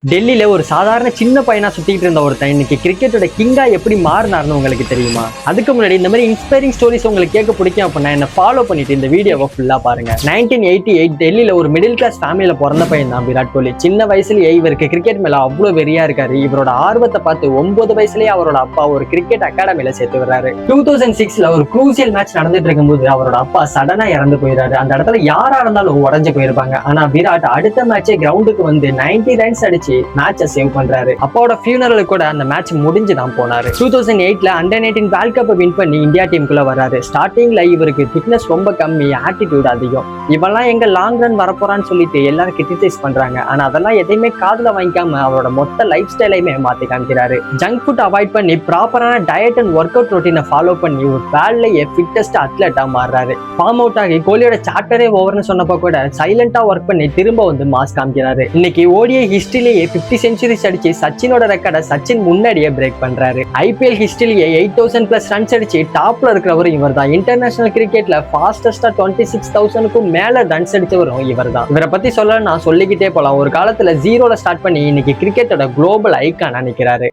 டெல்லியில ஒரு சாதாரண சின்ன பையனா சுத்திட்டு இருந்த ஒருத்தன் இன்னைக்கு கிரிக்கெட்டோட கிங்கா எப்படி மாறினார்னு உங்களுக்கு தெரியுமா? அதுக்கு முன்னாடி இந்த மாதிரி இன்ஸ்பைரிங் ஸ்டோரிஸ் உங்களுக்கு கேட்க பிடிக்கும் அப்படின்னா என்ன ஃபாலோ பண்ணிட்டு இந்த வீடியோவை ஃபுல்லா பாருங்க. 1988 டெல்லியில ஒரு மிடில் கிளாஸ் ஃபேமிலியில பிறந்த பையன் தான் விராட் கோலி. சின்ன வயசுலயே இவருக்கு கிரிக்கெட் மேல அவ்வளவு வெறியா இருக்காரு. இவரோட ஆர்வத்தை பார்த்து 9 வயசுலயே அவரோட அப்பா ஒரு கிரிக்கெட் அகாடமியில சேர்த்து வர்றாரு. 2006ல ஒரு குரூசியல் மேட்ச் நடந்துட்டு இருக்கும்போது அவரோட அப்பா சடனா இறந்து போயிடாரு. அந்த இடத்துல யாரா இருந்தாலும் உடஞ்சு போயிருப்பாங்க. ஆனா விராட் அடுத்த மேட்சே கிரவுண்டுக்கு வந்து 90 ரன்ஸ் அடிச்சு மேட்சை சேவ் பண்றாரு. அப்பாவோட ஃபியூனரல் கூட அந்த மேட்ச் முடிஞ்சு தான் போனாரு. 2008ல அண்டர் 19 வேர்ல்ட் கப் வின் பண்ணி இந்தியா டீமுக்குள்ள வராரு. ஸ்டார்டிங்ல இவருக்கு ஃபிட்னஸ் ரொம்ப கம்மி, ஆட்டிடியூட் அதிகம். இவெல்லாம் எங்க லாங் ரன் வரப்போறான்னு சொல்லிட்டு எல்லாரும் கிரிட்டிசைஸ் பண்றாங்க. ஆனா அதெல்லாம் எதையுமே காதுல வாங்கிக்காம அவரோட மொத்த லைஃப் ஸ்டைலையுமே மாத்தி காமிக்கிறாரு. ஜங்க் ஃபுட் அவாய்ட் பண்ணி ப்ராப்பரான டயட் அண்ட் ஒர்க் அவுட் ரொட்டீனை ஃபாலோ பண்ணி ஒரு வேர்ல்ட்லயே ஃபிட்டஸ்ட் அத்லெட்டா மாறுறாரு. ஃபார்ம் அவுட் ஆகி கோலியோட சாப்டரே ஓவர்னு சொன்னப்ப கூட சைலண்டா ஒர்க் பண்ணி திரும்ப வந்து மாஸ் காமிக்கிறாரு. இன்னைக்கு ஓடிஐ ஹிஸ்டரியிலேயே 50 செஞ்சுரிஸ் அடிச்சு சச்சினோட ரெக்கார்டை சச்சின் முன்னாடியே பிரேக் பண்றாரு. ஐபிஎல் ஹிஸ்டரியிலேயே 8000+ ரன்ஸ் அடிச்சு டாப்ல இருக்கிறவரும் இவர் தான். இன்டர்நேஷனல் கிரிக்கெட்ல ஃபாஸ்டஸ்டா 26,000க்கும் மேல ரன்ஸ் அடிச்சவரும் இவர் தான். இவரை பத்தி சொல்லணும்னா சொல்லிக்கிட்டே போலாம். ஒரு காலத்துல ஜீரோல ஸ்டார்ட் பண்ணி இன்னைக்கு கிரிக்கெட்டோட குளோபல் ஐகானா நிக்கிறாரு.